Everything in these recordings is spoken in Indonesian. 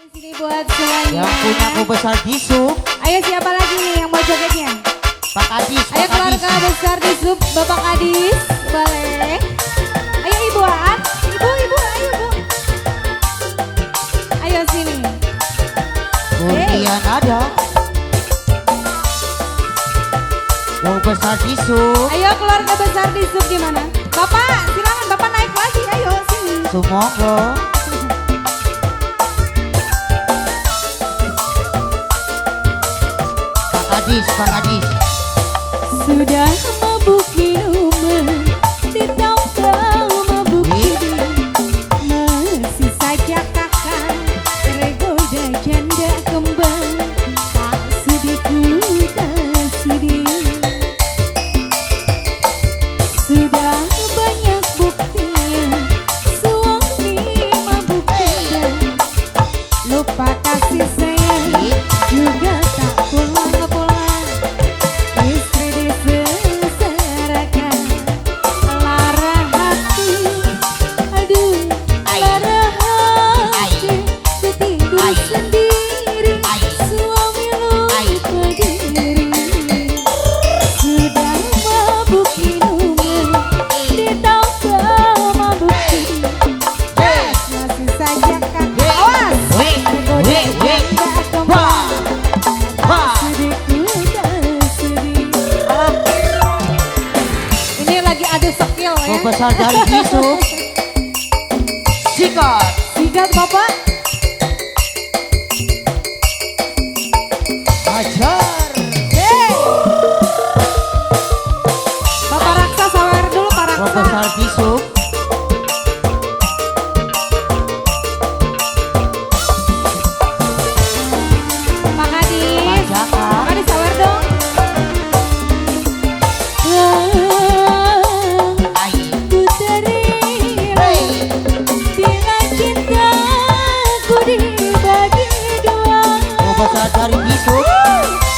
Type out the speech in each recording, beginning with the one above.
Sini buat semuanya. Yang punya aku besar di sub. Ayo siapa lagi nih yang mau jogetnya? Pak Kadis, Ayo Pak Kadis. keluarga besar di sub, Bapak Kadis, boleh. Ayo Ibu Aan, Ibu, ayo Bu. Ayo sini. Kemudian ada yang besar di sub. Ayo keluarga besar di sub di mana? Bapak, silakan Bapak naik lagi. Ayo sini. Semoga Pak Kadis. Sudah mabuk minuman, tidak tahu mabuk ini. Masih saja kakak tergoda janda kembang. Tak sedikit, tak sedih. Sudah banyak buktinya suami mabuk janda. Lupa kasih sayang juga tak pulang-pulang. Istri diseserakan, lara hati, aduh lara hati, tertidur sendiri, suami lupa diri. Sudah mabuk minuman, ditambah mabuk diri. Masih saja kan, awas, tergoda janda kembang. Ini lagi adu skill ya. Yang besar dari Yusuf. Sikat. Sikat Bapak. Ajar. Hey. Bapak Raksa sawer dulu Pak Yang Raksa. besar Yusuf. Pak Kadis. Pak Jaka. Pak Kadis sawer dong. Ai. Ku terima bila cintaku dibagi dua. Yang besar dari Yusuf.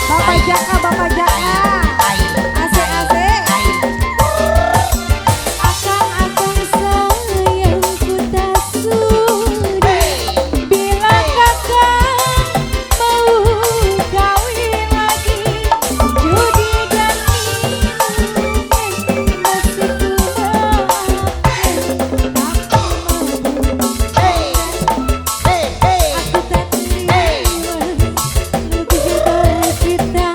Bapak Jaka, Bapak Jaka. Ai. Asik-asik. Ai. Akang-akang sayangku tak sudi. Bila kakak mau kawin lagi, judi dan minum masih ku maafkan. Hey. Hey. Hey. Aku tak terima, lebih baik kita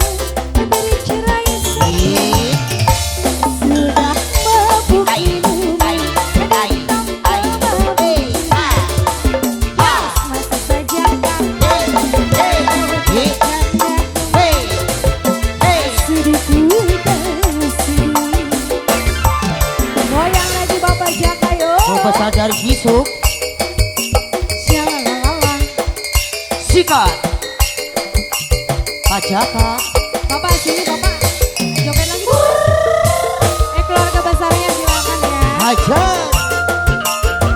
bercerai saja. Sudah mabuk minuman, masih saja kan sedih kasih. Goyang lagi Bapak Jaka yuk. Yang besar dari Yusuf. Syalalala. Sikat. Pak Jaka. Bapak sini Bapak. Joget lagi Bapak. Keluarga besarnya silakan ya. Ajar.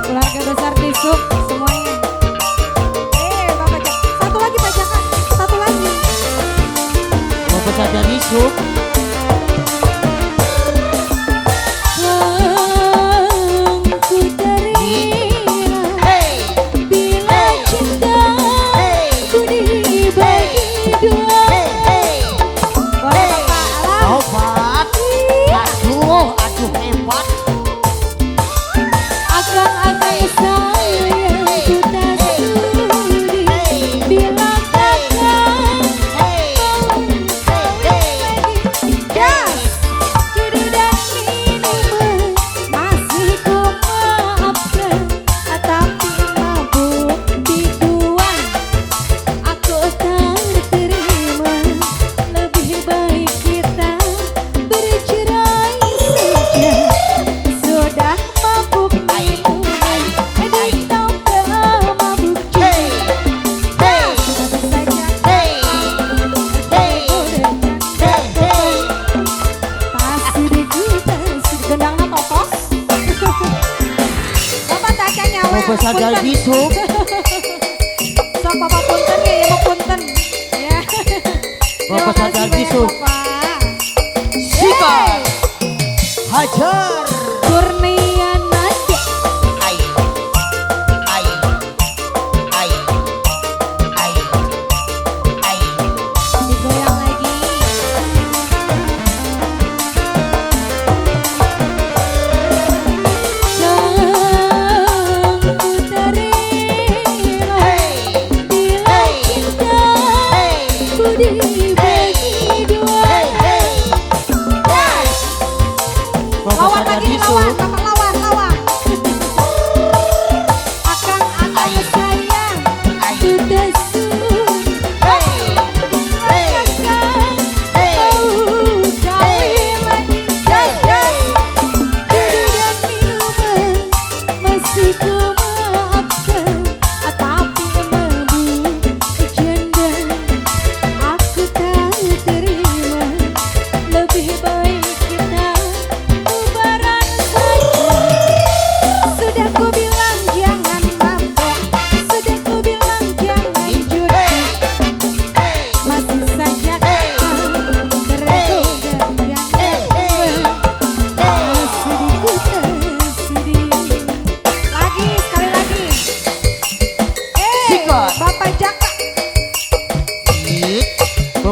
Keluarga besar di sub semuanya. Bapak Jaka. Satu lagi Pak Jaka. Satu lagi. Yang besar dari Yusuf. Ku terima Hey. bila cintaku dibagi dua. Boleh Bapak alam. Obat. Aduh hebat. Akang-akang sayangku tak sudi. Bila kakak gas, judi dan minuman masih ku maafkan. Tapi mabuk biduan aku tak terima. Lebih baik kita bercerai saja. Sudah mabuk minuman, ditambah mabuk judi. Sudah saja gendangnya topos. Bapak taca nyawa. Yang besar dari Yusuf. Sok Bapak punten ya, mau punten. Ya. Yang besar Terima kasih dari banyak, Yusuf. Bapak. Sikat. Hajar. Kurnia nada. Ai. Ai. Ai.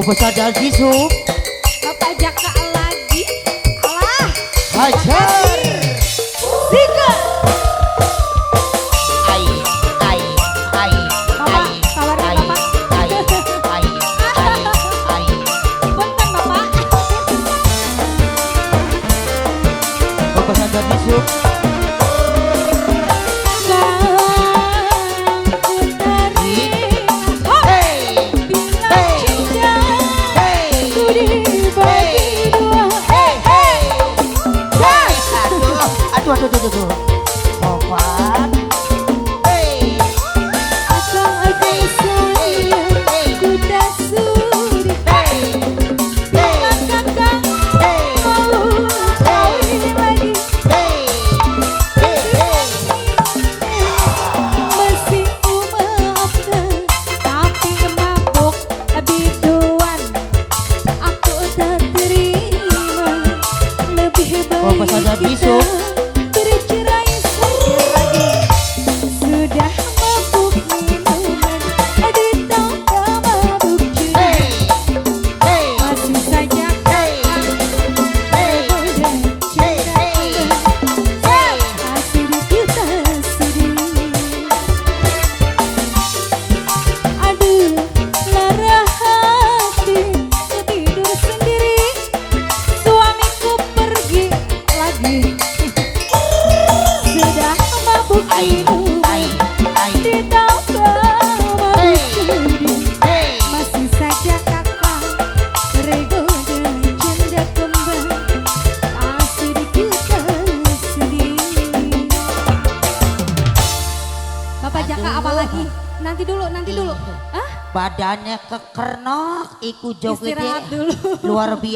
Bapak sadar disuk. Bapak Jaka lagi. Alah. Hajar. Sika. Ai. Bapak, sabarnya Bapak. Punten Bapak. Bapak sadar disuk. Aduh. Bapak. Bapak sadar disuk. Bercerai lagi. Sudah mabuk minuman, ditambah mabuk judi. Masih saja tergoda cinta asli kita sedih. Aduh, lara hati tidur sendiri. Suamiku pergi lagi. Sudah mabuk minuman, ditambah mabuk judi. Masih saja kakak tergoda janda kembang, asli kita sedih. Bapak Jaka apa lagi? Nanti dulu. Hah? Badannya kekernok, ikut jogetnya Istirahat dulu. luar biasa.